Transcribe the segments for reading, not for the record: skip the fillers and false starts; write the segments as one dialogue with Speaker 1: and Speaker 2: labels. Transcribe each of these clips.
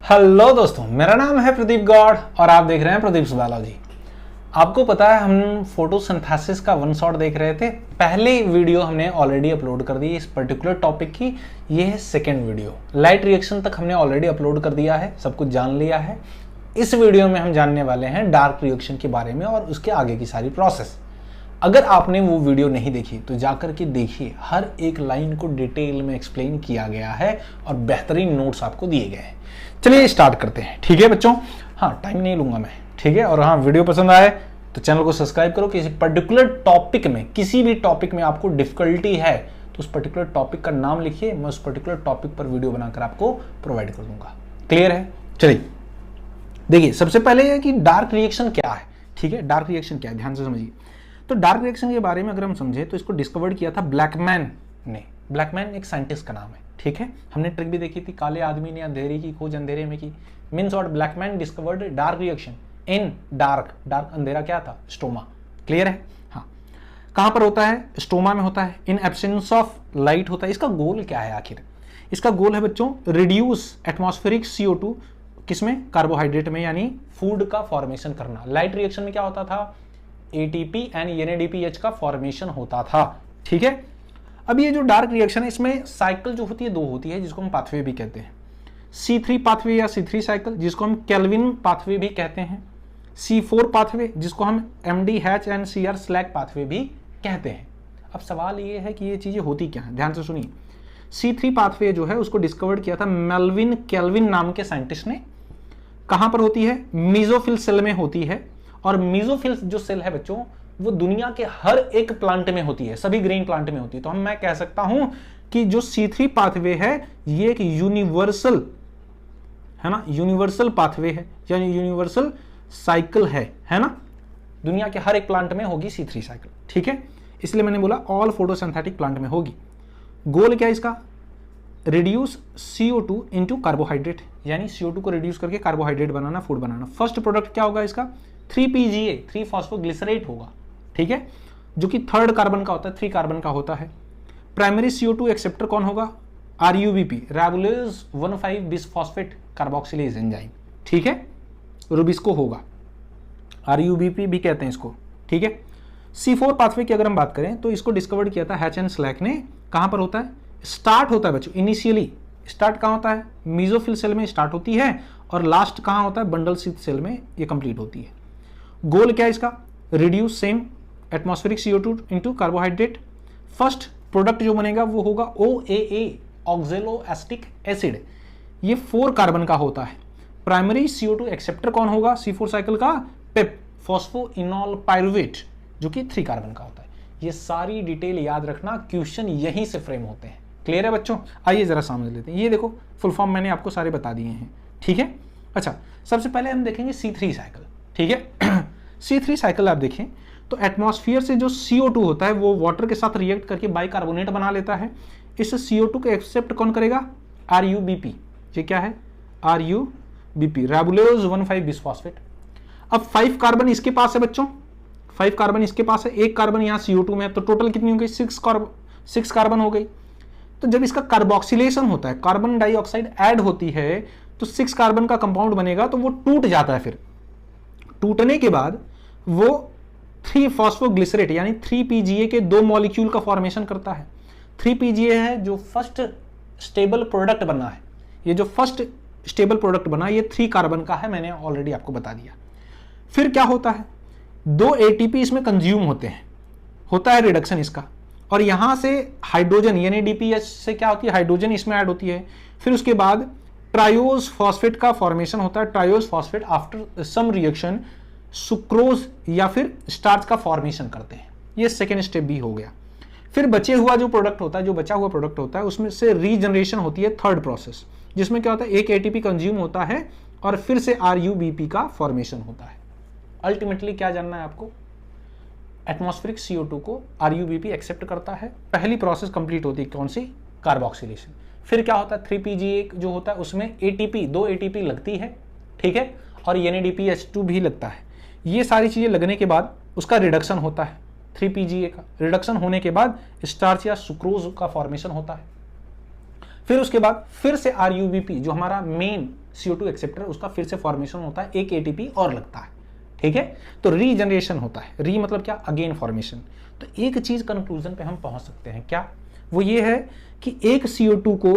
Speaker 1: Hello दोस्तों, मेरा नाम है प्रदीप गौड़ और आप देख रहे हैं प्रदीप बायोलॉजी। आपको पता है हम फोटोसिंथेसिस का वन शॉट देख रहे थे। पहली वीडियो हमने ऑलरेडी अपलोड कर दी इस पर्टिकुलर टॉपिक की। ये है सेकेंड वीडियो। लाइट रिएक्शन तक हमने ऑलरेडी अपलोड कर दिया है, सब कुछ जान लिया है। इस वीडियो में हम जानने वाले हैं डार्क रिएक्शन के बारे में और उसके आगे की सारी प्रोसेस। अगर आपने वो वीडियो नहीं देखी तो जाकर के देखिए, हर एक लाइन को डिटेल में एक्सप्लेन किया गया है और बेहतरीन नोट्स आपको दिए गए हैं। चलिए स्टार्ट करते हैं, ठीक है बच्चों। हाँ, टाइम नहीं लूंगा मैं, ठीक है। और हाँ, वीडियो पसंद आए तो चैनल को सब्सक्राइब करो। किसी पर्टिकुलर टॉपिक में, किसी भी टॉपिक में आपको डिफिकल्टी है तो उस पर्टिकुलर टॉपिक का नाम लिखिए, मैं उस पर्टिकुलर टॉपिक पर वीडियो बनाकर आपको प्रोवाइड कर दूंगा। क्लियर है? चलिए देखिए, सबसे पहले है कि डार्क रिएक्शन क्या है, ठीक है। डार्क रिएक्शन क्या है, ध्यान से समझिए। तो डार्क रिएक्शन के बारे में अगर हम समझे तो इसको डिस्कवर्ड किया था ब्लैकमैन ने। ब्लैकमैन एक साइंटिस्ट का नाम है, ठीक है। हमने ट्रिक भी देखी थी, काले आदमी ने अंधेरे की खोज अंधेरे में की। Means what, Blackman discovered dark reaction in dark. Dark अंधेरा क्या था? स्टोमा। क्लियर है? हाँ। कहां पर होता है? स्टोमा में होता है। इन एब्सेंस ऑफ लाइट होता है। इसका गोल क्या है आखिर? इसका गोल है बच्चों, रिड्यूस एटमॉस्फेरिक CO2 किसमें? कार्बोहाइड्रेट में, यानी फूड का फॉर्मेशन करना। लाइट रिएक्शन में क्या होता था? ATP एंड NADPH का फॉर्मेशन होता था, ठीक है। अब ये जो डार्क रिएक्शन है, इसमें साइकिल जो होती है दो होती है, जिसको हम पाथवे भी कहते हैं। C3 पाथवे या C3 साइकिल, जिसको हम केल्विन पाथवे भी कहते हैं। C4 पाथवे, जिसको हम MDH and CR slag pathway भी कहते हैं। अब सवाल ये है कि ये चीजें होती क्या है, ध्यान से सुनिए। C3 पाथवे जो है उसको डिस्कवर्ड किया था मेल्विन केल्विन नाम के साइंटिस्ट ने। कहां पर होती है? मीजोफिल सेल में होती है। और मीजोफिल जो सेल है बच्चों, वो दुनिया के हर एक प्लांट में होती है, सभी ग्रीन प्लांट में होती है। तो मैं कह सकता हूं कि जो C3 पाथवे है ये एक यूनिवर्सल है ना, यूनिवर्सल पाथवे है, यानी यूनिवर्सल साइकिल है ना। दुनिया के हर एक प्लांट में होगी C3 साइकिल, ठीक है। इसलिए मैंने बोला ऑल फोटोसिंथेटिक प्लांट में होगी। गोल क्या है इसका? रिड्यूस CO2 इनटू कार्बोहाइड्रेट, यानी CO2 को रिड्यूस करके कार्बोहाइड्रेट बनाना, फूड बनाना। फर्स्ट प्रोडक्ट क्या होगा इसका? 3PGA, 3 फॉस्फोग्लिसरेट होगा, ठीक है, जो कि थर्ड कार्बन का होता है, 3 कार्बन का होता है। प्राइमरी CO2 एक्सेप्टर कौन होगा? RUBP, राइबोलेज 1,5 बिसफॉस्फेट कार्बोक्सिलेज एंजाइम, ठीक है, रुबिस्को होगा। RUBP भी कहते हैं इसको, ठीक है। C4 पाथवे की अगर हम बात करें तो इसको डिस्कवर्ड किया था हैच एंड स्लैक ने। कहां पर होता है? स्टार्ट होता है बच्चों, इनिशियली स्टार्ट कहां होता है? मीजोफिल सेल में स्टार्ट होती है और लास्ट कहां होता है? बंडल शीथ सेल में ये कंप्लीट होती है। गोल क्या है इसका? Reduce same atmospheric CO2 into carbohydrate. First product जो बनेगा वो होगा OAA, ऑक्जेलोएसिटिक एसिड। ये 4 कार्बन का होता है। प्राइमरी CO2 एक्सेप्टर कौन होगा C4 साइकिल का? पेप, फॉस्फोइनॉल पायरुवेट, जो कि 3 कार्बन का होता है। ये सारी डिटेल याद रखना, क्वेश्चन यहीं से फ्रेम होते हैं। क्लियर है बच्चों? आइए जरा समझ लेते हैं। ये देखो फुल फॉर्म मैंने आपको सारे बता दिए हैं, ठीक है। अच्छा, सबसे पहले हम देखेंगे C3 साइकिल, ठीक है। C3 साइकिल आप देखें तो एटमॉस्फेयर से जो CO2 होता है वो वाटर के साथ रिएक्ट करके बाइकार्बोनेट बना लेता है। इस CO2 को एक्सेप्ट कौन करेगा? RUBP। ये क्या है? RUBP, राइबोलेज 1,5 bisphosphate. अब 5 कार्बन इसके पास है बच्चों, 5 कार्बन इसके पास है, 1 कार्बन यहाँ CO2 में है, तो टोटल कितनी हो गई? 6 कार्बन हो गई। तो जब इसका कार्बोक्सिलेशन होता है, कार्बन डाइऑक्साइड ऐड होती है, तो 6 कार्बन का कंपाउंड बनेगा, तो वो टूट जाता है। फिर टूटने के बाद वो 3 फॉस्फोग्लिसरेट यानी 3PGA के 2 मॉलिक्यूल का फॉर्मेशन करता है। 3PGA है जो फर्स्ट स्टेबल प्रोडक्ट बना है। ये जो फर्स्ट स्टेबल प्रोडक्ट बना ये 3 कार्बन का है, मैंने ऑलरेडी आपको बता दिया। फिर क्या होता है? 2 ATP इसमें कंज्यूम होते हैं, होता है रिडक्शन इसका, और यहां से हाइड्रोजन NADPH से क्या होती है? हाइड्रोजन इसमें ऐड होती है। फिर उसके बाद ट्रायोज फॉस्फेट का फॉर्मेशन होता है। Triose phosphate after some reaction sucrose या फिर स्टार्च का फॉर्मेशन करते हैं। ये सेकेंड स्टेप भी हो गया। फिर बचे हुआ जो प्रोडक्ट होता है, जो बचा हुआ प्रोडक्ट होता है, उसमें से रीजनरेशन होती है, थर्ड प्रोसेस, जिसमें क्या होता है? 1 ATP कंज्यूम होता है और फिर से RUBP का फॉर्मेशन होता है। अल्टीमेटली क्या जानना है आपको? एटमॉस्फेरिक CO2 को RUBP एक्सेप्ट करता है। पहली प्रोसेस कंप्लीट होती है, कौन सी? कार्बोक्सिलेशन। फिर क्या होता है? 3PGA जो होता है उसमें ATP, 2 ATP लगती है, ठीक है, और NADPH2 भी लगता है। ये सारी चीजें लगने के बाद उसका रिडक्शन होता है। 3PGA का रिडक्शन होने के बाद स्टार्च या सुक्रोज का फॉर्मेशन होता है। फिर उसके बाद फिर से RUBP जो हमारा मेन CO2 एक्सेप्टर उसका फिर से फॉर्मेशन होता है, एक ATP और लगता है, ठीक है। तो रीजनरेशन होता है, री मतलब क्या, अगेन फॉर्मेशन। तो एक चीज कंक्लूजन पे हम पहुंच सकते हैं, क्या, वो ये है कि एक CO2 को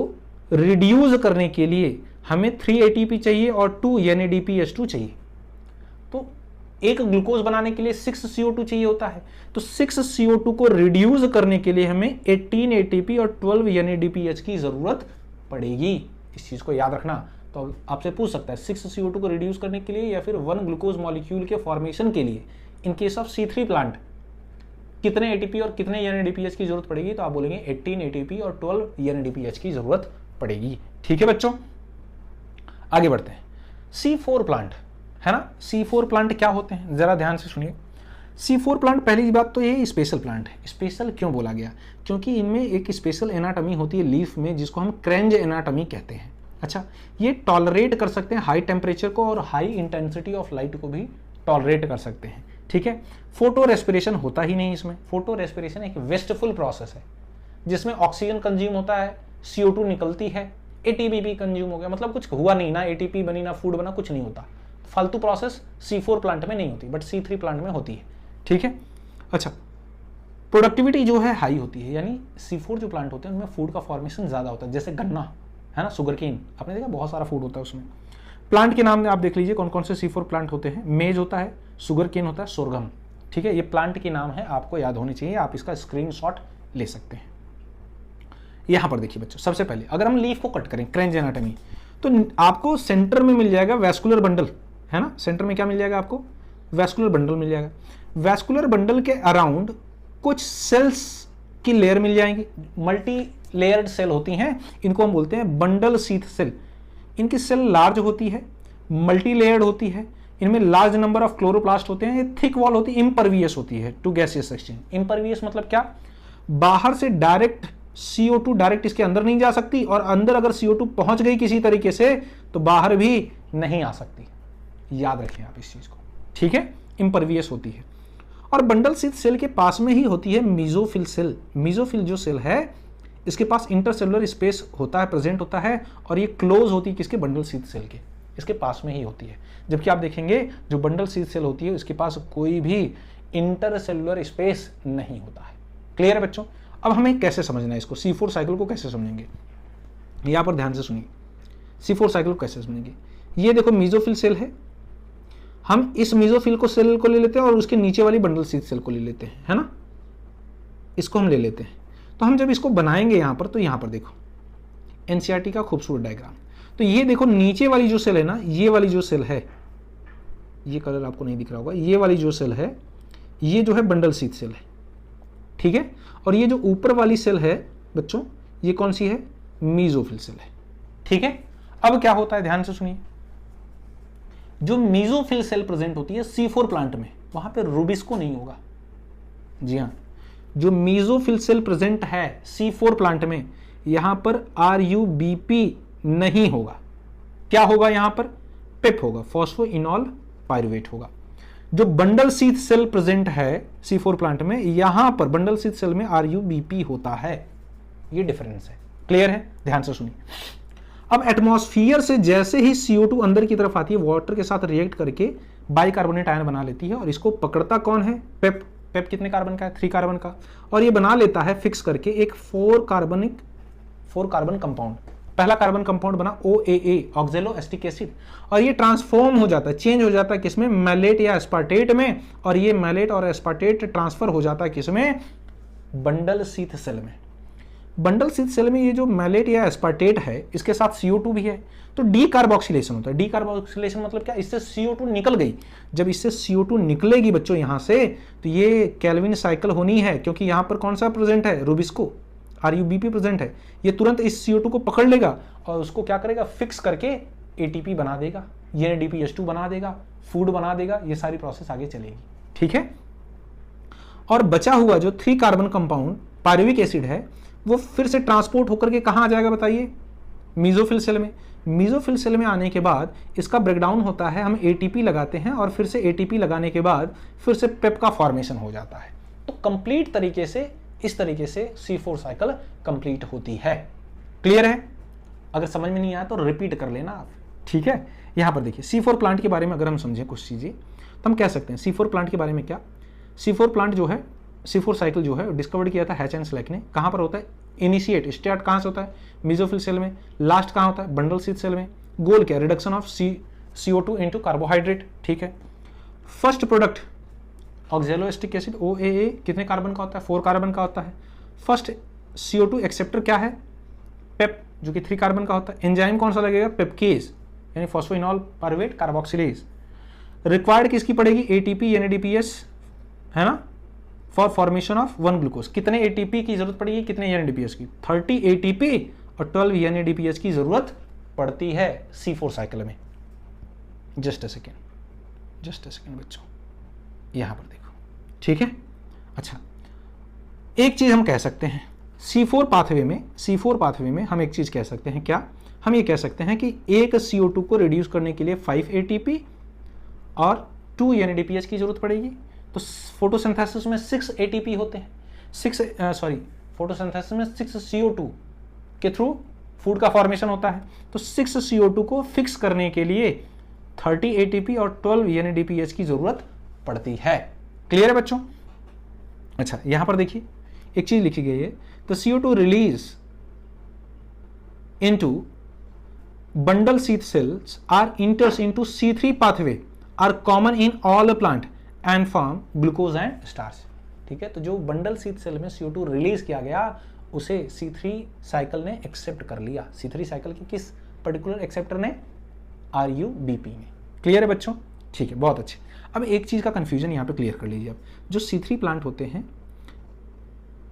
Speaker 1: रिड्यूस करने के लिए हमें 3 ATP चाहिए और 2 NADPH2 चाहिए। तो एक ग्लूकोज बनाने के लिए 6 CO2 चाहिए होता है, तो 6 CO2 को रिड्यूस करने के लिए हमें 18 ATP और 12 NADPH की जरूरत पड़ेगी। इस चीज को याद रखना। तो आपसे पूछ सकता है 6 CO2 को रिड्यूस करने के लिए या फिर 1 ग्लूकोज मॉलिक्यूल के फॉर्मेशन के लिए in case of C3 plant कितने ATP और कितने NADPH की जरूरत पड़ेगी, तो आप बोलेंगे 18 ATP और 12 NADPH की जरूरत पड़ेगी। ठीक है बच्चों, आगे बढ़ते हैं। C4 प्लांट है ना, C4 प्लांट क्या होते हैं जरा ध्यान से सुनिए। C4 प्लांट, पहली बात तो ये स्पेशल प्लांट है। स्पेशल क्यों बोला गया, क्योंकि इनमें एक स्पेशल एनाटॉमी होती है लीफ में जिसको हम क्रेंज एनाटॉमी कहते हैं। अच्छा, ये टॉलरेट कर सकते हैं हाई टेम्परेचर को और हाई इंटेंसिटी ऑफ लाइट को भी टॉलरेट कर सकते हैं, ठीक है। फोटो रेस्पिरेशन होता ही नहीं इसमें। फोटो रेस्पिरेशन एक वेस्टफुल प्रोसेस है जिसमें ऑक्सीजन कंज्यूम होता है, CO2 निकलती है, ATP भी कंज्यूम हो गया, मतलब कुछ हुआ नहीं ना, ATP बनी ना फूड बना, कुछ नहीं होता। फालतू प्रोसेस C4 प्लांट में नहीं होती, बट C3 प्लांट में होती है, ठीक है। अच्छा, प्रोडक्टिविटी जो है हाई होती है, यानी C4 जो प्लांट होते हैं उनमें फूड का फॉर्मेशन ज्यादा होता है, जैसे गन्ना है ना, शुगर केन, आपने देखा बहुत सारा फूड होता है उसमें। प्लांट के नाम में आप देख लीजिए कौन कौन से C4 प्लांट होते हैं। मेज होता है, शुगर केन होता है, सोरगम, ठीक है। ये प्लांट के नाम है, आपको याद होने चाहिए, आप इसका स्क्रीनशॉट ले सकते हैं। यहां पर देखिए बच्चों, सबसे पहले अगर हम लीफ को कट करें, क्रेंज एनाटॉमी, तो आपको सेंटर में मिल जाएगा वैस्कुलर बंडल, है ना। सेंटर में क्या मिल जाएगा आपको, वैस्कुलर बंडल मिल जाएगा। वैस्कुलर बंडल के अराउंड कुछ सेल्स की लेयर मिल जाएंगी, मल्टी लेयर्ड सेल होती हैं, इनको हम बोलते हैं बंडल शीथ सेल। इनकी सेल लार्ज होती है, मल्टी लेयर्ड होती है, इनमें लार्ज नंबर ऑफ क्लोरोप्लास्ट होते हैं, ये थिक वॉल होती है, इम्परवियस होती है टू गैसियस एक्सचेंज। इम्परवियस मतलब क्या, बाहर से डायरेक्ट CO2 डायरेक्ट इसके अंदर नहीं जा सकती, और अंदर अगर CO2 पहुंच गई किसी तरीके से तो बाहर भी नहीं आ सकती। याद रखें आप इस चीज को, ठीक है। इम्परवियस होती है। और बंडल शीथ सेल के पास में ही होती है मीजोफिल सेल। मीजोफिल जो सेल है इसके पास इंटरसेलुलर स्पेस होता है, प्रेजेंट होता है, और ये क्लोज होती है किसके, बंडल शीथ सेल के, इसके पास में ही होती है। जबकि आप देखेंगे जो बंडल शीथ सेल होती है इसके पास कोई भी इंटरसेलुलर स्पेस नहीं होता है। क्लियर है बच्चों। अब हमें कैसे समझना है इसको, C4 साइकिल को कैसे समझेंगे, यहां पर ध्यान से सुनिए। C4 साइकिल को कैसे समझेंगे, ये देखो मीजोफिल सेल है, हम इस मीजोफिल को सेल को ले लेते हैं और उसके नीचे वाली बंडल शीथ सेल को ले लेते हैं, है ना, इसको हम ले लेते हैं। तो हम जब इसको बनाएंगे यहां पर, तो यहां पर देखो NCERT का खूबसूरत डायग्राम। तो ये देखो नीचे वाली जो सेल है ना, ये वाली जो सेल है, ये कलर आपको नहीं दिख रहा होगा, ये वाली जो सेल है ये जो है बंडल शीथ सेल है, ठीक है। और ये जो ऊपर वाली सेल है बच्चों, ये कौन सी है, मीजोफिल सेल है, ठीक है। अब क्या होता है, ध्यान से सुनिए। जो मीजोफिल सेल प्रेजेंट होती है C4 प्लांट में, वहां पे रूबिस्को नहीं होगा। जी हाँ, जो मीजोफिल सेल प्रेजेंट है C4 प्लांट में, यहां पर RUBP नहीं होगा। क्या होगा यहां पर, पेप होगा, फॉस्फोइनॉल पायरुवेट होगा। जो बंडल शीथ सेल प्रेजेंट है C4 प्लांट में, यहां पर बंडल शीथ सेल में RUBP होता है। ये डिफरेंस है, क्लियर है, ध्यान से सुनिए। अब एटमॉस्फियर से जैसे ही CO2 अंदर की तरफ आती है, वाटर के साथ रिएक्ट करके बाइकार्बोनेट आयन बना लेती है, और इसको पकड़ता कौन है, पेप। पेप कितने कार्बन का है, 3 कार्बन का, और ये बना लेता है फिक्स करके एक 4 कार्बन कंपाउंड। पहला कार्बन कंपाउंड बना OAA, ऑक्जेलो एस्टिक एसिड, और ये ट्रांसफॉर्म हो जाता है, चेंज हो जाता है किसमें, मैलेट या एस्पार्टेट में, और ये मैलेट और एस्पार्टेट ट्रांसफर हो जाता है किसमें, बंडल शीथ सेल में। बंडल शीथ सेल में ये जो मैलेट या एस्पार्टेट है इसके साथ CO2 भी है, तो डीकार्बोक्सिलेशन होता है। डीकार्बोक्सिलेशन मतलब क्या, इससे CO2 निकल गई। जब इससे CO2 निकलेगी बच्चों यहां से, तो ये केल्विन साइकिल होनी है, क्योंकि यहां पर कौन सा प्रेजेंट है, रूबिस्को, RUBP प्रेजेंट है। ये तुरंत इस CO2 को पकड़ लेगा और उसको क्या करेगा, फिक्स करके ATP बना देगा, NADPH2 बना देगा, फूड बना देगा, ये सारी प्रोसेस आगे चलेगी, ठीक है। और बचा हुआ जो 3 कार्बन कंपाउंड पायरुविक एसिड है, वो फिर से ट्रांसपोर्ट होकर के कहां आ जाएगा बताइए, मीजोफिल सेल में। मीजोफिल सेल में आने के बाद इसका ब्रेकडाउन होता है, हम ATP लगाते हैं, और फिर से ATP लगाने के बाद फिर से पेप का फॉर्मेशन हो जाता है। तो कंप्लीट तरीके से, इस तरीके से C4 साइकिल कंप्लीट होती है। क्लियर है, अगर समझ में नहीं आया तो रिपीट कर लेना आप, ठीक है। यहाँ पर देखिए C4 प्लांट के बारे में अगर हम समझें कुछ चीज़ें तो हम कह सकते हैं C4 प्लांट के बारे में क्या, C4 प्लांट जो है, C4 साइकिल जो है डिस्कवर किया था हैच एंड स्लैक ने। कहाँ पर होता है, इनिशिएट स्टार्ट कहाँ से होता है, मेसोफिल सेल में, लास्ट कहाँ होता है, बंडल सीथ सेल में। गोल क्या, reduction of CO2 into carbohydrate, ठीक है। फर्स्ट प्रोडक्ट ऑक्जेलोएस्टिक एसिड OAA कितने कार्बन का होता है, 4 कार्बन का होता है। फर्स्ट CO2 एक्सेप्टर क्या है, पेप जो कि 3 कार्बन का होता है। एंजाइम कौन सा लगेगा, पेप्केज यानी फॉस्फोइनॉल पायरुवेट कार्बोक्सिलेज। रिक्वायर्ड किसकी पड़ेगी, ATP NADPH है ना, फॉर फॉर्मेशन ऑफ 1 ग्लूकोज। कितने ATP की जरूरत पड़ेगी, कितने NADPH की, 30 ATP और 12 NADPH की जरूरत पड़ती है C4 साइकिल में। जस्ट अ सेकेंड बच्चों, यहां पर देखो, ठीक है। अच्छा, एक चीज हम कह सकते हैं C4 पाथवे में हम एक चीज कह सकते हैं, क्या हम ये कह सकते हैं कि एक CO2 को रिड्यूस करने के लिए 5 ATP और 2 NADPH की जरूरत पड़ेगी। तो फोटोसिंथेसिस में 6 ATP होते हैं, फोटोसिंथेसिस में 6 CO2 के थ्रू फूड का फॉर्मेशन होता है। तो 6 CO2 को फिक्स करने के लिए 30 ATP और 12 NADPH की जरूरत पड़ती है। क्लियर है बच्चों। अच्छा, यहां पर देखिए एक चीज लिखी गई है, तो CO2 release into bundle sheath cells are enters into C3 pathway are common in all plant and form glucose and starch, ठीक है। तो जो बंडल सीथ सेल में CO2 रिलीज किया गया उसे C3 साइकिल ने एक्सेप्ट कर लिया। C3 साइकिल की किस पर्टिकुलर एक्सेप्टर ने, RUBP ने। क्लियर है बच्चों, ठीक है, बहुत अच्छे। अब एक चीज का कंफ्यूजन यहां पे क्लियर कर लीजिए आप, जो C3 प्लांट होते हैं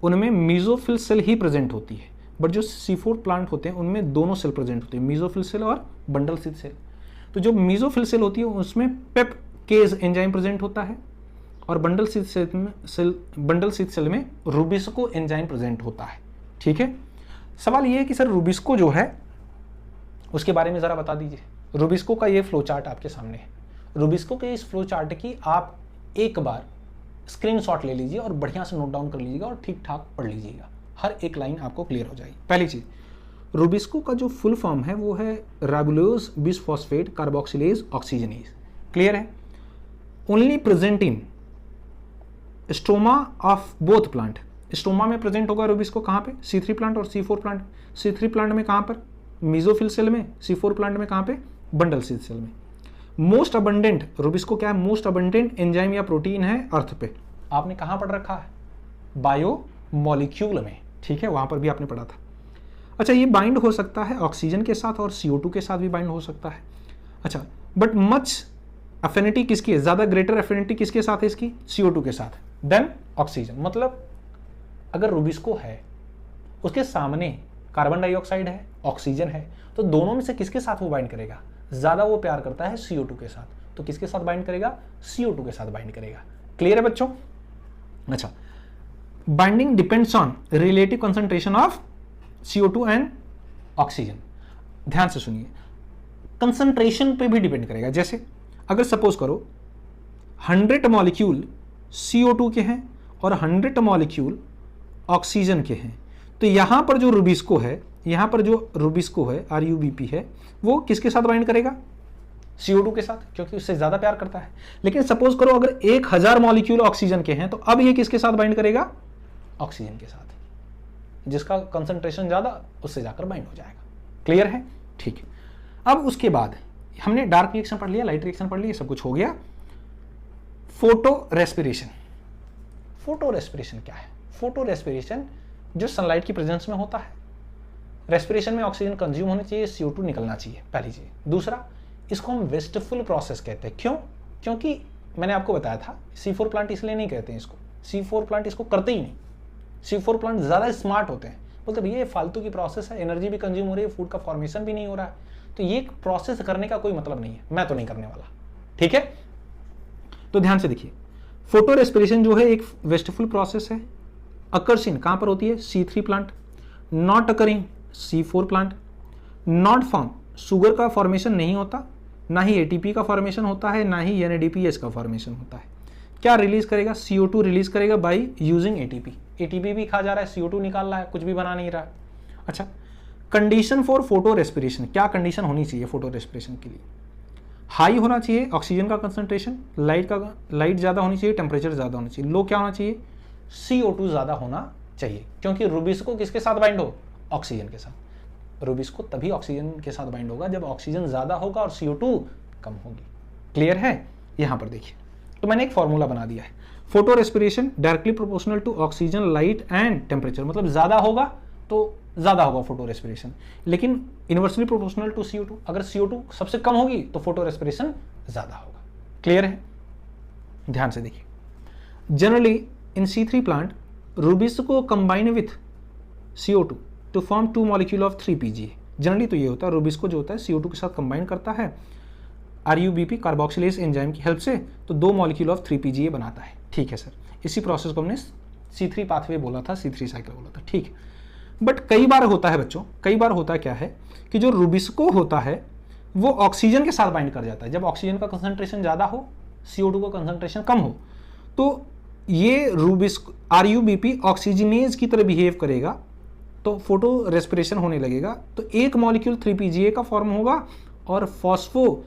Speaker 1: उनमें मीजोफिल सेल ही प्रेजेंट होती है, बट जो C4 प्लांट होते हैं उनमें दोनों सेल प्रेजेंट होते हैं, मीजोफिल सेल और बंडल सीथ सेल। तो जो मीजोफिल सेल होती है उसमें पेप्केज एंजाइम प्रेजेंट होता है और बंडल सीथ सेल में रूबिस्को एंजाइम प्रेजेंट होता है, ठीक है। सवाल ये है कि सर रूबिस्को जो है उसके बारे में जरा बता दीजिए। रूबिस्को का ये फ्लो चार्ट आपके सामने है। रूबिस्को के इस फ्लो चार्ट की आप एक बार स्क्रीनशॉट ले लीजिए और बढ़िया से नोट डाउन कर लीजिएगा और ठीक ठाक पढ़ लीजिएगा, हर एक लाइन आपको क्लियर हो जाएगी। पहली चीज, रूबिस्को का जो फुल फॉर्म है वो है ribulose bisphosphate carboxylase oxygenase. Clear है। Only present in stoma of both plant. Stoma में प्रेजेंट होगा रूबिस्को कहाँ पे, C3 प्लांट और C4 प्लांट। C3 प्लांट में कहाँ पर, मीजोफिल सेल में। C4 प्लांट में कहाँ पे, बंडल सीथ सेल में। मोस्ट अबंडेंट रूबिस्को क्या है, मोस्ट अबंडेंट एंजाइम या प्रोटीन है अर्थ पे। आपने कहाँ पढ़ रखा है, बायो मॉलिक्यूल में, ठीक है, वहां पर भी आपने पढ़ा था। अच्छा, ये बाइंड हो सकता है ऑक्सीजन के साथ और CO2 के साथ भी बाइंड हो सकता है। अच्छा, बट मच अफिनिटी किसकी है, ज्यादा ग्रेटर अफिनिटी किसके साथ है इसकी, CO2 के साथ देन ऑक्सीजन। मतलब अगर रूबिस्को है उसके सामने कार्बन डाइऑक्साइड है, ऑक्सीजन है, तो दोनों में से किसके साथ वो बाइंड करेगा, ज्यादा वो प्यार करता है CO2 के साथ, तो किसके साथ बाइंड करेगा, CO2 के साथ बाइंड करेगा। क्लियर है बच्चों। अच्छा, binding depends on relative concentration of CO2 and oxygen. ध्यान से सुनिए, कंसंट्रेशन पे भी डिपेंड करेगा। जैसे अगर सपोज करो 100 मॉलिक्यूल CO2 के हैं और 100 मॉलिक्यूल ऑक्सीजन के हैं, तो यहां पर जो रूबिस्को है, RUBP है, वो किसके साथ बाइंड करेगा, CO2 के साथ, क्योंकि उससे ज्यादा प्यार करता है। लेकिन सपोज करो अगर 1000 मॉलिक्यूल ऑक्सीजन के हैं, तो अब ये किसके साथ बाइंड करेगा, ऑक्सीजन के साथ। जिसका कंसंट्रेशन ज्यादा उससे जाकर बाइंड हो जाएगा। क्लियर है, ठीक है। अब उसके बाद हमने डार्क रिएक्शन पढ़ लिया, लाइट रिएक्शन पढ़ लिया, सब कुछ हो गया। फोटो रेस्पिरेशन क्या है, फोटो रेस्पिरेशन जो सनलाइट की प्रेजेंस में होता है। रेस्पिरेशन में ऑक्सीजन कंज्यूम होनी चाहिए, CO2 निकलना चाहिए, पहली चीज। दूसरा, इसको हम वेस्टफुल प्रोसेस कहते हैं। क्यों, क्योंकि मैंने आपको बताया था C4 प्लांट इसलिए नहीं कहते हैं इसको, C4 प्लांट इसको करते ही नहीं। C4 प्लांट ज्यादा स्मार्ट होते हैं, बोलते भैया ये फालतू की प्रोसेस है, एनर्जी भी कंज्यूम हो रही है, फूड का फॉर्मेशन भी नहीं हो रहा है, तो ये प्रोसेस करने का कोई मतलब नहीं है, मैं तो नहीं करने वाला। ठीक है, तो ध्यान से देखिए, फोटो रेस्पिरेशन जो है एक वेस्टफुल प्रोसेस है। अकर्स इन कहां पर होती है, C3 plant. Not occurring C4 plant. Not form, sugar का फॉर्मेशन नहीं होता, ना ही ATP का फॉर्मेशन होता है, ना ही NADPH का फॉर्मेशन होता है। क्या रिलीज करेगा, CO2 रिलीज करेगा बाय यूजिंग ATP। ATP भी खा जा रहा है, CO2 निकाल रहा है, कुछ भी बना नहीं रहा है। अच्छा, कंडीशन फॉर फोटो रेस्पिरेशन, क्या कंडीशन होनी चाहिए फोटो रेस्पिरेशन के लिए? हाई होना चाहिए ऑक्सीजन का कंसंट्रेशन, लाइट ज़्यादा होनी चाहिए, टेम्परेचर ज़्यादा होना चाहिए। लो क्या होना चाहिए? CO2 ज़्यादा होना चाहिए, क्योंकि रुबिस्को किसके साथ बाइंड हो? ऑक्सीजन के साथ। रुबिस्को तभी ऑक्सीजन के साथ बाइंड होगा जब ऑक्सीजन ज़्यादा होगा और CO2 कम होगी। क्लियर है? यहाँ पर देखिए, तो मैंने एक फॉर्मूला बना दिया है। Photorespiration directly proportional to oxygen, light and temperature, मतलब ज़्यादा होगा तो ज़्यादा होगा फोटो रेस्पिरेशन, लेकिन इनवर्सली प्रोपोर्शनल टू CO2। अगर CO2 सबसे कम होगी तो फोटो रेस्पिरेशन ज़्यादा होगा। क्लियर है? ध्यान से देखिए, generally in C3 plant rubisco combine with CO2 to form 2 molecule of 3PGA। Generally तो ये होता है, रुबिस्को जो होता है CO2 के साथ कंबाइन करता है RUBP कार्बोक्सिलेज एंजाइम की हेल्प से, तो 2 मॉलिक्यूल ऑफ 3PGA बनाता है। ठीक है सर, इसी प्रोसेस को हमने C3 पाथवे बोला था, C3 साइकिल बोला था। ठीक, बट कई बार होता है बच्चों, कई बार होता क्या है कि जो रुबिस्को होता है वो ऑक्सीजन के साथ बाइंड कर जाता है। जब ऑक्सीजन का कंसंट्रेशन ज़्यादा हो, CO2 का कंसंट्रेशन कम हो, तो ये RUBP ऑक्सीजनेज की तरह बिहेव करेगा, तो फोटो रेस्पिरेशन होने लगेगा। तो एक मॉलिक्यूल 3PGA का फॉर्म होगा और फॉस्फोग्लाइकोलेट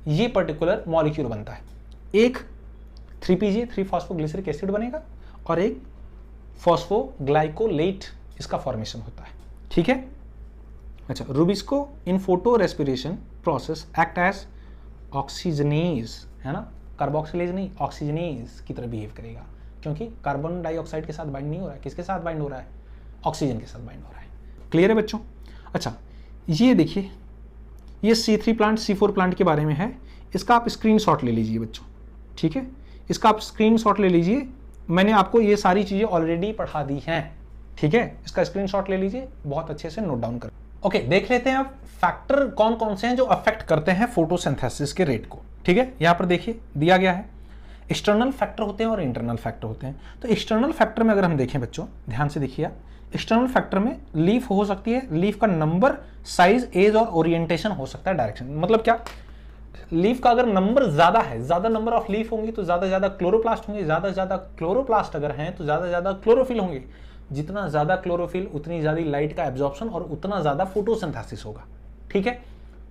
Speaker 1: ये पर्टिकुलर मॉलिक्यूल बनता है। एक 3PGA 3 फॉस्फोग्लिसरिक एसिड बनेगा और एक फॉस्फोग्लाइकोलेट इसका फॉर्मेशन होता है। ठीक है? अच्छा, rubisco in photo respiration process act as oxygenase, है ना, कार्बोक्सिलेज नहीं, ऑक्सीजनेज की तरह बिहेव करेगा, क्योंकि कार्बन डाइऑक्साइड के साथ बाइंड नहीं हो रहा है। किसके साथ बाइंड हो रहा है? ऑक्सीजन के साथ बाइंड हो रहा है। क्लियर है बच्चों? अच्छा, ये देखिए, ये C3 प्लांट C4 प्लांट के बारे में है। इसका आप स्क्रीनशॉट ले लीजिए बच्चों। ठीक है, इसका आप स्क्रीनशॉट ले लीजिए, मैंने आपको ये सारी चीज़ें ऑलरेडी पढ़ा दी हैं। ठीक है, इसका स्क्रीनशॉट ले लीजिए, बहुत अच्छे से नोट डाउन कर। ओके, देख लेते हैं अब फैक्टर कौन कौन से हैं जो अफेक्ट करते हैं फोटोसिंथेसिस के रेट को। ठीक है, यहाँ पर देखिए दिया गया है, एक्सटर्नल फैक्टर होते हैं और इंटरनल फैक्टर होते हैं। तो एक्सटर्नल फैक्टर में अगर हम देखें बच्चों, ध्यान से देखिए, एक्सटर्नल फैक्टर में लीफ हो सकती है, लीफ का नंबर, साइज, एज और ओरिएंटेशन हो सकता है, डायरेक्शन। मतलब क्या? लीफ का अगर नंबर ज्यादा है, ज्यादा नंबर ऑफ लीफ होंगी तो ज्यादा क्लोरोप्लास्ट होंगे, ज्यादा क्लोरोप्लास्ट अगर हैं तो ज्यादा क्लोरोफिल होंगे। जितना ज्यादा क्लोरोफिल उतनी ज्यादा लाइट का एब्जॉर्प्शन और उतना ज्यादा फोटोसिंथेसिस होगा। ठीक है?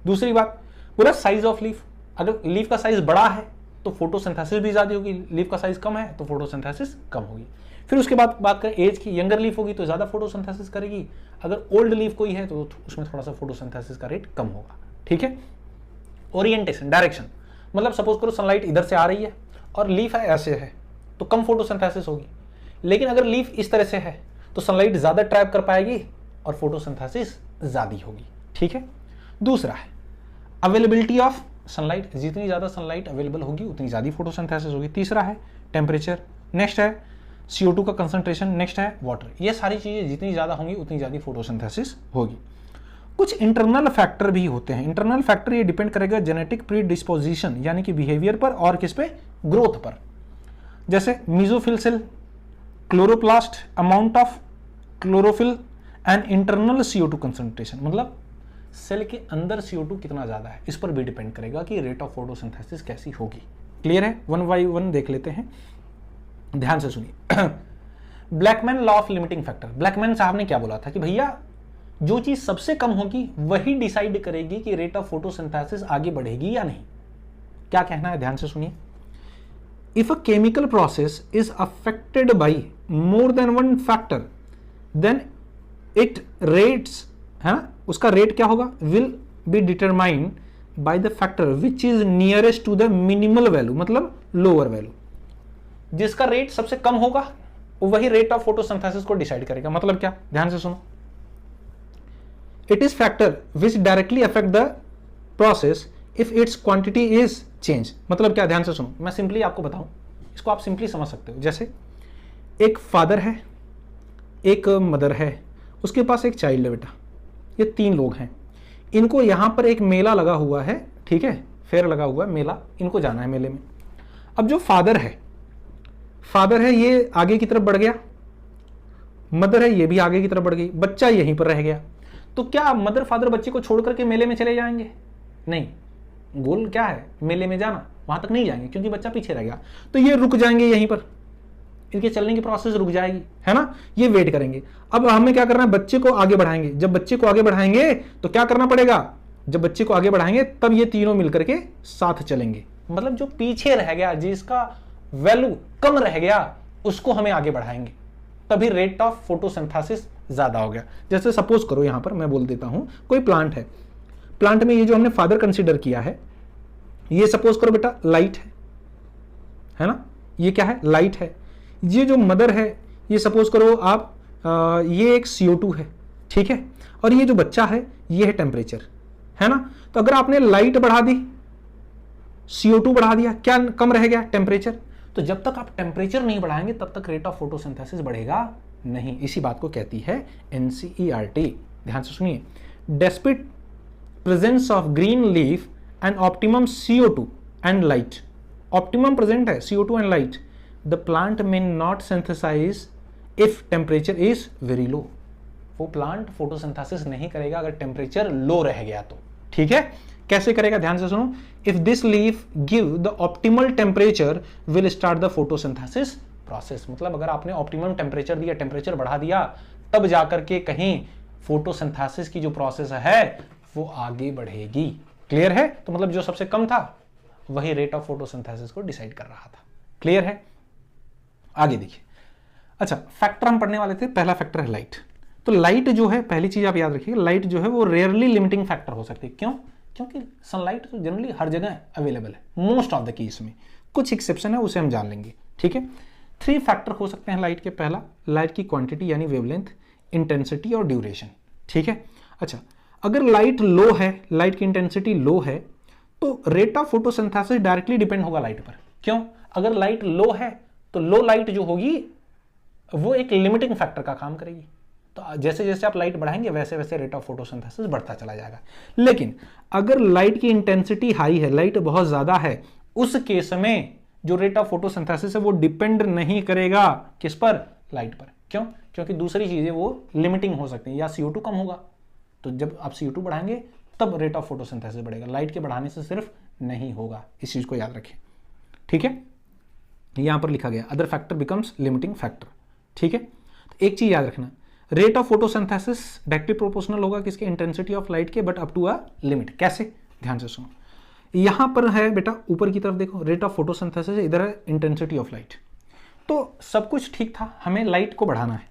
Speaker 1: दूसरी बात, पूरा साइज ऑफ लीफ, अगर लीफ का साइज बड़ा है तो फोटोसिंथेसिस भी ज्यादा होगी, लीफ का साइज कम है तो फोटोसिंथेसिस कम होगी। फिर उसके बाद बात करें एज की, यंगर लीफ होगी तो ज्यादा फोटोसिंथेसिस करेगी, अगर ओल्ड लीफ कोई है तो उसमें थोड़ा सा फोटोसिंथेसिस का रेट कम होगा। ठीक है? ओरिएंटेशन, डायरेक्शन, मतलब सपोज करो सनलाइट इधर से आ रही है और लीफ है ऐसे है तो कम फोटोसिंथेसिस होगी, लेकिन अगर लीफ इस तरह से है तो सनलाइट ज्यादा ट्रैप कर पाएगी और फोटोसिंथेसिस ज्यादा होगी। ठीक है? दूसरा है अवेलेबिलिटी ऑफ सनलाइट, जितनी ज्यादा सनलाइट अवेलेबल होगी उतनी ज्यादा फोटोसिंथेसिस होगी। तीसरा है टेम्परेचर, नेक्स्ट है CO2 का कंसंट्रेशन, नेक्स्ट है वाटर। ये सारी चीजें जितनी ज्यादा होंगी उतनी ज्यादा फोटोसिंथेसिस होगी। कुछ इंटरनल फैक्टर भी होते हैं। इंटरनल फैक्टर ये डिपेंड करेगा जेनेटिक प्रीडिस्पोजिशन यानी कि बिहेवियर पर और किस पे? ग्रोथ पर। जैसे mesophyll cell, chloroplast, amount of chlorophyll and internal CO2 concentration, मतलब सेल के अंदर CO2 कितना ज्यादा है, इस पर भी डिपेंड करेगा कि रेट ऑफ फोटोसिंथेसिस कैसी होगी। क्लियर है? वन बाय वन देख लेते हैं, ध्यान से सुनिए। Blackman law of limiting factor, Blackman साहब ने क्या बोला था कि भैया जो चीज सबसे कम होगी वही डिसाइड करेगी कि रेट ऑफ फोटोसिंथेसिस आगे बढ़ेगी या नहीं। क्या कहना है? ध्यान से सुनिए। If a chemical process is affected by more than one factor then it rates, है ना, उसका रेट क्या होगा? Will be determined by the factor which is nearest to the minimal value, मतलब लोअर वैल्यू। जिसका रेट सबसे कम होगा वही रेट ऑफ फोटोसिंथेसिस को डिसाइड करेगा। मतलब क्या? ध्यान से सुनो। It is factor which directly affect the process if its quantity is change. मतलब क्या? ध्यान से सुनो, मैं सिंपली आपको बताऊं, इसको आप सिंपली समझ सकते हो। जैसे एक फादर है, एक मदर है, उसके पास एक चाइल्ड है बेटा, ये 3 लोग हैं। इनको यहां पर एक मेला लगा हुआ है, ठीक है, फेयर लगा हुआ है, मेला, इनको जाना है मेले में। अब जो फादर है ये आगे की तरफ बढ़ गया, मदर है ये भी आगे की तरफ बढ़ गई, बच्चा यहीं पर रह गया। तो क्या मदर फादर बच्चे को छोड़ करके मेले में चले जाएंगे? नहीं, गोल क्या है? मेले में जाना, वहां तक नहीं जाएंगे क्योंकि बच्चा पीछे रह गया। तो ये रुक जाएंगे यहीं पर, इनके चलने की प्रोसेस रुक जाएगी, है ना, ये वेट करेंगे। अब हमें क्या करना है, बच्चे को आगे बढ़ाएंगे। जब बच्चे को आगे बढ़ाएंगे तो क्या करना पड़ेगा, जब बच्चे को आगे बढ़ाएंगे तब ये तीनों मिलकर के साथ चलेंगे। मतलब जो पीछे रह गया, जिसका वैल्यू कम रह गया, उसको हमें आगे बढ़ाएंगे, तभी रेट ऑफ फोटोसिंथेसिस ज्यादा हो गया। जैसे सपोज करो, यहां पर मैं बोल देता हूं कोई प्लांट है, प्लांट में ये जो हमने फादर कंसीडर किया है, ये सपोज करो बेटा लाइट है ना, ये क्या है, लाइट है। ये जो मदर है, ये सपोज करो आप ये एक CO2 है, ठीक है, और ये जो बच्चा है ये है टेम्परेचर, है ना। तो अगर आपने लाइट बढ़ा दी, CO2 बढ़ा दिया, क्या कम रह गया, टेम्परेचर। तो जब तक आप टेम्परेचर नहीं बढ़ाएंगे तब तक रेट ऑफ फोटोसिंथेसिस बढ़ेगा नहीं। इसी बात को कहती है NCERT। ध्यान से सुनिए, despite presence of green leaf and optimum CO2 and light, optimum present है CO2 and light, the plant may not synthesize if temperature is very low. वो प्लांट फोटोसिंथेसिस नहीं करेगा अगर टेम्परेचर लो रह गया तो, ठीक है। कैसे करेगा, ध्यान से सुनो, if this leaf give the optimal temperature will start the photosynthesis process. मतलब अगर आपने ऑप्टिमम टेम्परेचर दिया, टेम्परेचर बढ़ा दिया, तब जाकर के कहीं फोटोसिंथेसिस की जो प्रोसेस है वो आगे बढ़ेगी। क्लियर है। तो मतलब जो सबसे कम था वही रेट ऑफ फोटोसिंथेसिस को डिसाइड कर रहा था। क्लियर है। आगे देखिए, अच्छा फैक्टर हम पढ़ने वाले थे, पहला फैक्टर है लाइट। तो लाइट जो है, पहली चीज आप याद रखिएगा, लाइट जो है वो रेयरली लिमिटिंग फैक्टर हो सकती है। क्यों? क्योंकि सनलाइट तो जनरली हर जगह अवेलेबल है, मोस्ट ऑफ द केस में, कुछ एक्सेप्शन है उसे हम जान लेंगे, ठीक है। 3 फैक्टर हो सकते हैं लाइट के। पहला, लाइट की क्वांटिटी यानी वेवलेंथ, इंटेंसिटी और ड्यूरेशन, ठीक है। अच्छा, अगर लाइट लो है, लाइट की इंटेंसिटी लो है, तो rate of photosynthesis directly depend होगा लाइट पर। क्यों? अगर लाइट लो है तो लो लाइट जो होगी वो एक लिमिटिंग फैक्टर का काम करेगी। तो जैसे जैसे आप लाइट बढ़ाएंगे वैसे वैसे रेट ऑफ फोटोसिंथेसिस बढ़ता चला जाएगा। लेकिन अगर लाइट की इंटेंसिटी हाई है, लाइट बहुत ज्यादा है, उस केस में जो रेट ऑफ फोटोसिंथेसिस है वो डिपेंड नहीं करेगा किस पर, लाइट पर। क्यों? क्योंकि दूसरी चीजें वो लिमिटिंग हो सकती है, या CO2 कम होगा, तो जब आप CO2 बढ़ाएंगे तब रेट ऑफ फोटोसिंथेसिस बढ़ेगा, लाइट के बढ़ाने से सिर्फ नहीं होगा। इस चीज को याद रखें, ठीक है। यहां पर लिखा गया other factor becomes limiting factor, ठीक है। तो एक चीज याद रखना, rate of photosynthesis directly proportional होगा किसके, इंटेंसिटी ऑफ लाइट के, but up to a limit. कैसे? ध्यान से सुनो, यहां पर है बेटा ऊपर की तरफ देखो रेट ऑफ फोटोसिंथेसिस, इधर है इंटेंसिटी ऑफ लाइट। तो सब कुछ ठीक था, हमें लाइट को बढ़ाना है।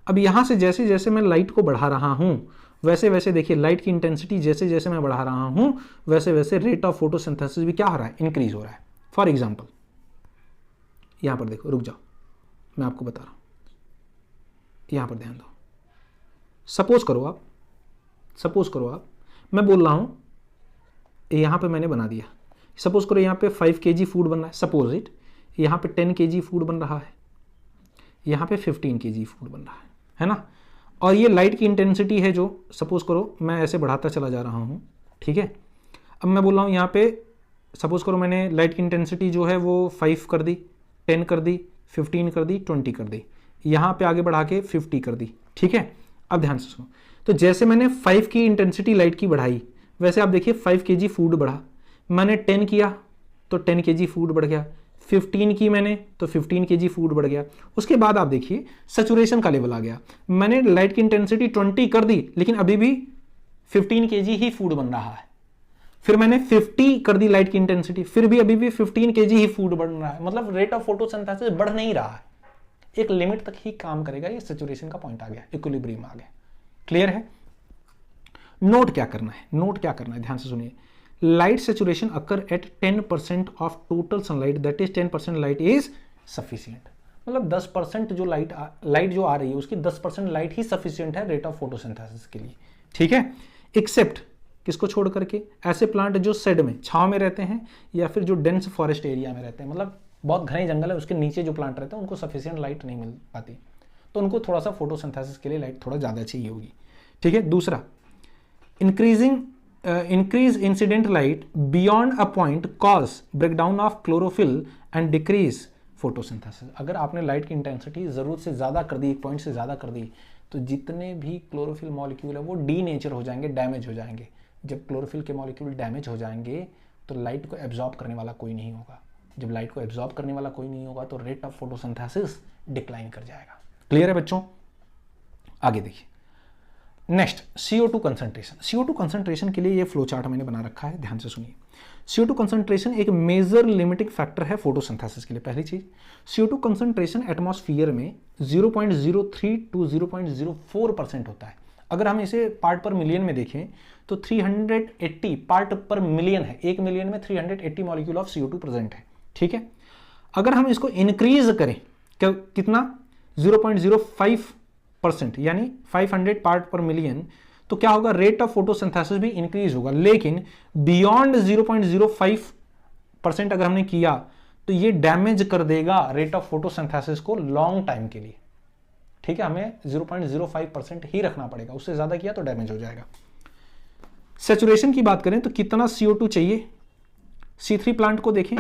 Speaker 1: अब यहां से जैसे जैसे मैं लाइट को बढ़ा रहा हूं वैसे वैसे देखिए लाइट की इंटेंसिटी जैसे जैसे मैं बढ़ा रहा हूं वैसे वैसे रेट ऑफ फोटोसिंथेसिस भी क्या हो रहा है, इंक्रीज हो रहा है। फॉर एग्जाम्पल यहां पर देखो, रुक जाओ मैं आपको बता रहा हूं, यहां पर ध्यान दो। सपोज करो आप मैं बोल रहा हूं यहां पे मैंने बना दिया, सपोज करो यहां पे 5 kg फूड बन रहा है, सपोज इट, यहां पे 10 kg फूड बन रहा है, यहां पे 15 kg फूड बन रहा है ना। और ये लाइट की इंटेंसिटी है जो सपोज करो मैं ऐसे बढ़ाता चला जा रहा हूं, ठीक है। अब मैं बोल रहा हूं यहां पे सपोज करो मैंने लाइट की इंटेंसिटी जो है वो 5 कर दी, 10 कर दी, 15 कर दी, 20 कर दी, यहां पे आगे बढ़ा के 50 कर दी, ठीक है। अब ध्यान से सुनो, तो जैसे मैंने 5 की इंटेंसिटी लाइट की बढ़ाई वैसे आप देखिए 5 kg फूड बढ़ा, मैंने 10 किया तो 10 kg फूड बढ़ गया, 15 की मैंने तो 15 kg फूड बढ़ गया। उसके बाद आप देखिए सैचुरेशन का लेवल आ गया, मैंने लाइट की इंटेंसिटी 20 कर दी लेकिन अभी भी 15 kg ही फूड बन रहा है, फिर मैंने 50 कर दी लाइट की इंटेंसिटी, फिर भी अभी भी 15 kg ही फूड बन रहा है। मतलब रेट ऑफ फोटोसिंथेसिस बढ़ नहीं रहा है, एक लिमिट तक ही काम करेगा। ये सैचुरेशन का पॉइंट आ गया, इक्विलिब्रियम आ गया। क्लियर है। नोट क्या करना है, ध्यान से सुनिए, light saturation occur at 10% of total sunlight, that is 10% light is sufficient. मतलब 10% जो लाइट जो आ रही है उसकी 10% लाइट ही सफिशिएंट है रेट ऑफ फोटोसिंथेसिस के लिए, ठीक है। एक्सेप्ट किसको छोड़ करके, ऐसे प्लांट जो शेड में छांव में रहते हैं या फिर जो डेंस फॉरेस्ट एरिया में रहते हैं, मतलब बहुत घने जंगल है उसके नीचे जो प्लांट रहते हैं उनको सफिशिएंट लाइट नहीं मिल पाती, तो उनको थोड़ा सा फोटोसिंथेसिस के लिए लाइट थोड़ा ज़्यादा चाहिए होगी, ठीक है। दूसरा, increase incident light beyond a point cause breakdown of chlorophyll and decrease photosynthesis. अगर आपने लाइट की इंटेंसिटी ज़रूरत से ज़्यादा कर दी, एक पॉइंट से ज़्यादा कर दी, तो जितने भी क्लोरोफिल मॉलिक्यूल है वो डी नेचर हो जाएंगे, डैमेज हो जाएंगे। जब क्लोरोफिल के मॉलिक्यूल डैमेज हो जाएंगे तो लाइट को एब्जॉर्ब करने वाला कोई नहीं होगा, जब लाइट को एब्जॉर्ब करने वाला कोई नहीं होगा तो रेट ऑफ फोटोसिंथेसिस डिक्लाइन कर जाएगा। क्लियर है बच्चों? आगे देखिए next, CO2 concentration. CO2 concentration के लिए ये फ्लो चार्ट मैंने बना रखा है, ध्यान से सुनिए। CO2 कंसंट्रेशन एक मेजर लिमिटिंग फैक्टर है फोटोसिंथेसिस के लिए। पहली चीज, CO2 कंसंट्रेशन एटमॉस्फेयर में 0.03 to 0.04% होता है। अगर हम इसे पार्ट पर मिलियन में देखें तो 380 पार्ट पर मिलियन है। 1 मिलियन में 380 मॉलिक्यूल ऑफ CO2 प्रेजेंट है। ठीक है, अगर हम इसको इंक्रीज करें कितना 0.05% यानी 500 पार्ट पर मिलियन, तो क्या होगा, रेट ऑफ फोटोसिंथेसिस भी इंक्रीज होगा। लेकिन बियॉन्ड 0.05% अगर हमने किया तो ये डैमेज कर देगा रेट ऑफ फोटोसिंथेसिस को लॉन्ग टाइम के लिए। ठीक है, हमें 0.05% ही रखना पड़ेगा, उससे ज्यादा किया तो डैमेज हो जाएगा। सैचुरेशन की बात करें तो कितना CO2 चाहिए, C3 प्लांट को देखें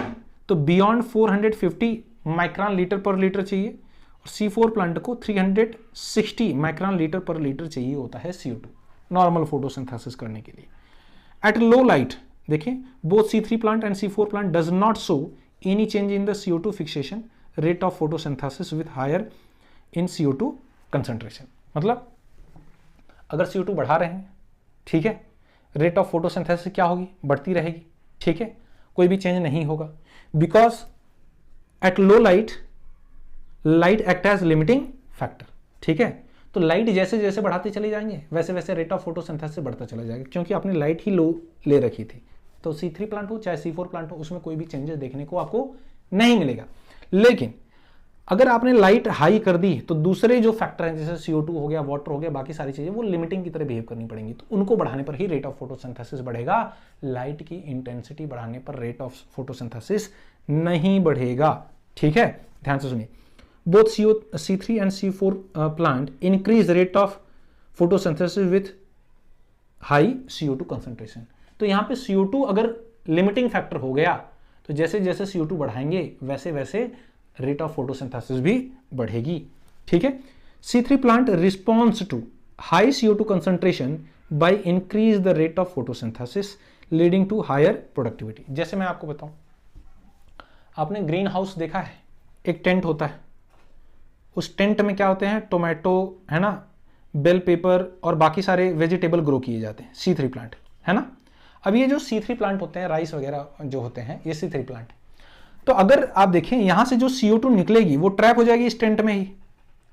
Speaker 1: तो बियॉन्ड 450 माइक्रोन लीटर पर लीटर चाहिए और C4 प्लांट को 360 माइक्रोन लीटर पर लीटर चाहिए होता है CO2 नॉर्मल फोटोसिंथेसिस करने के लिए। एट लो लाइट देखें, both C3 plant and C4 plant does not show any change in the CO2 fixation rate of photosynthesis with higher in CO2 concentration. मतलब अगर CO2 बढ़ा रहे हैं, ठीक है, रेट ऑफ फोटोसिंथेसिस क्या होगी, बढ़ती रहेगी। ठीक है, कोई भी चेंज नहीं होगा because at low light act as limiting factor. ठीक है, तो लाइट जैसे जैसे बढ़ाते चले जाएंगे वैसे वैसे रेट ऑफ फोटोसिंथेसिस बढ़ता चला जाएगा, क्योंकि आपने लाइट ही लो ले रखी थी। तो C3 प्लांट हो चाहे C4 प्लांट हो, उसमें कोई भी चेंजेस देखने को आपको नहीं मिलेगा। लेकिन अगर आपने लाइट हाई कर दी तो दूसरे जो फैक्टर हैं जैसे CO2 हो गया, वाटर हो गया, बाकी सारी चीजें वो लिमिटिंग की तरह बिहेव करनी पड़ेंगी, तो उनको बढ़ाने पर ही रेट ऑफ फोटोसिंथेसिस बढ़ेगा। लाइट की इंटेंसिटी बढ़ाने पर रेट ऑफ फोटोसिंथेसिस नहीं बढ़ेगा। ठीक है, ध्यान से सुनिए। Both C3 and C4 plant increase rate of photosynthesis with high CO2 concentration. तो यहां पे CO2 अगर लिमिटिंग फैक्टर हो गया तो जैसे जैसे CO2 बढ़ाएंगे वैसे वैसे रेट ऑफ फोटोसिंथेसिस भी बढ़ेगी। ठीक है, C3 plant response to high CO2 concentration by increase the rate of photosynthesis leading to higher productivity. जैसे मैं आपको बताऊं, आपने ग्रीन हाउस देखा है, एक टेंट होता है, उस टेंट में क्या होते हैं, टोमेटो है ना, बेल पेपर और बाकी सारे वेजिटेबल ग्रो किए जाते हैं। C3 प्लांट है ना। अब ये जो C3 प्लांट होते हैं, राइस वगैरह जो होते हैं, ये C3 प्लांट। तो अगर आप देखें यहां से जो CO2 निकलेगी वो ट्रैप हो जाएगी इस टेंट में ही,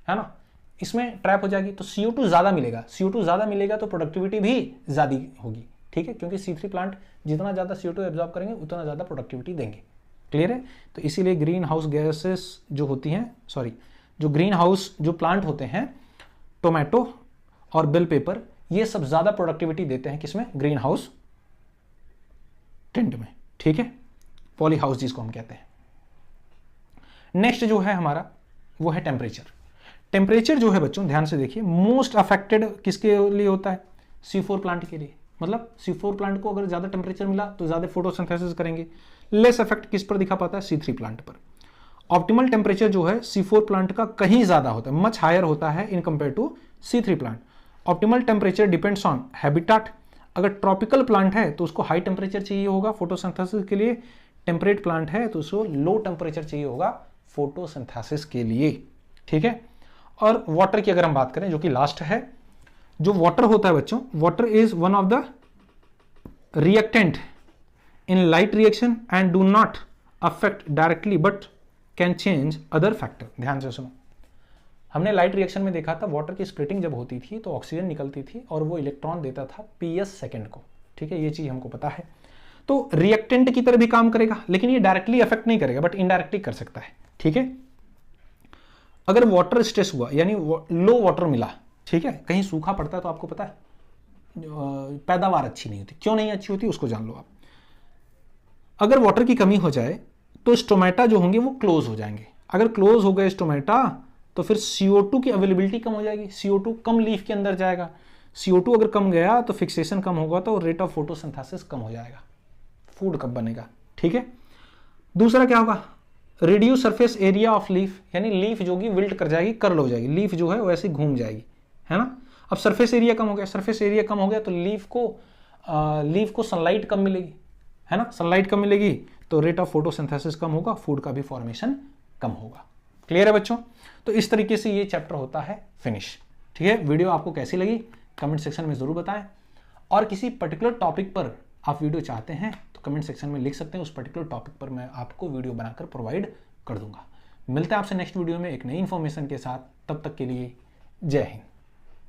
Speaker 1: है ना, इसमें ट्रैप हो जाएगी, तो CO2 ज्यादा मिलेगा। CO2 ज्यादा मिलेगा तो प्रोडक्टिविटी भी ज्यादा होगी। ठीक है, क्योंकि C3 प्लांट जितना ज्यादा CO2 एब्जॉर्ब करेंगे उतना ज्यादा प्रोडक्टिविटी देंगे। क्लियर है? तो इसीलिए ग्रीन हाउस गैसेस जो होती हैं, जो ग्रीन हाउस जो प्लांट होते हैं, टोमेटो और बेल पेपर, ये सब ज्यादा प्रोडक्टिविटी देते हैं किसमें, ग्रीन हाउस टेंट में। ठीक है, पॉली हाउस जिसको हम कहते हैं। नेक्स्ट जो है हमारा वो है टेम्परेचर। टेम्परेचर जो है बच्चों ध्यान से देखिए, मोस्ट अफेक्टेड किसके लिए होता है, C4 प्लांट के लिए। मतलब C4 प्लांट को अगर ज्यादा टेम्परेचर मिला तो ज्यादा फोटोसिंथेसिस करेंगे। लेस इफेक्ट किस पर दिखा पाता है, C3 प्लांट पर। ऑप्टिमल टेम्परेचर जो है C4 प्लांट का कहीं ज्यादा होता है, मच हायर होता है in compare to C3 plant. Optimal temperature depends on habitat. अगर ट्रॉपिकल प्लांट है तो उसको हाई टेम्परेचर चाहिए होगा फोटोसिंथेसिस के लिए, टेम्परेट प्लांट है तो उसको लो टेम्परेचर चाहिए होगा फोटोसिंथेसिस के लिए। ठीक है, और वाटर की अगर हम बात करें जो कि लास्ट है, जो वाटर होता है बच्चों, water is one of the reactant in light reaction and do not affect directly but can change other factor. ध्यान से सुनो, हमने लाइट रिएक्शन में देखा था वाटर की स्प्लिटिंग जब होती थी तो ऑक्सीजन निकलती थी और वो इलेक्ट्रॉन देता था PS सेकेंड को। ठीक है, ये चीज हमको पता है। तो रिएक्टेंट की तरह भी काम करेगा, लेकिन ये डायरेक्टली अफेक्ट नहीं करेगा बट इनडायरेक्टली कर सकता है। ठीक है, अगर वाटर स्ट्रेस हुआ यानी लो वाटर मिला, ठीक है, कहीं सूखा पड़ता है तो आपको पता है पैदावार अच्छी नहीं होती। क्यों नहीं अच्छी होती उसको जान लो आप। अगर वाटर की कमी हो जाए तो स्टोमेटा जो होंगे वो क्लोज हो जाएंगे। अगर क्लोज हो गए स्टोमेटा तो फिर CO2 की अवेलेबिलिटी कम हो जाएगी, CO2 कम लीफ के अंदर जाएगा। CO2 अगर कम गया तो फिक्सेशन कम होगा तो रेट ऑफ फोटोसिंथेसिस कम हो जाएगा, फूड कब बनेगा। ठीक है, दूसरा क्या होगा, reduce surface area of leaf, यानी लीफ जो कि विल्ट कर जाएगी, कर्ल हो जाएगी, लीफ जो है वैसे घूम जाएगी, है ना। अब सरफेस एरिया कम हो गया, सरफेस एरिया कम हो गया तो लीफ को सनलाइट कम मिलेगी, है ना, सनलाइट कम मिलेगी तो रेट ऑफ फोटोसिंथेसिस कम होगा, फूड का भी फॉर्मेशन कम होगा। क्लियर है बच्चों? तो इस तरीके से ये चैप्टर होता है फिनिश। ठीक है, वीडियो आपको कैसी लगी कमेंट सेक्शन में जरूर बताएं, और किसी पर्टिकुलर टॉपिक पर आप वीडियो चाहते हैं तो कमेंट सेक्शन में लिख सकते हैं, उस पर्टिकुलर टॉपिक पर मैं आपको वीडियो बनाकर प्रोवाइड कर दूंगा। मिलते हैं आपसे नेक्स्ट वीडियो में एक नई इंफॉर्मेशन के साथ, तब तक के लिए जय हिंद।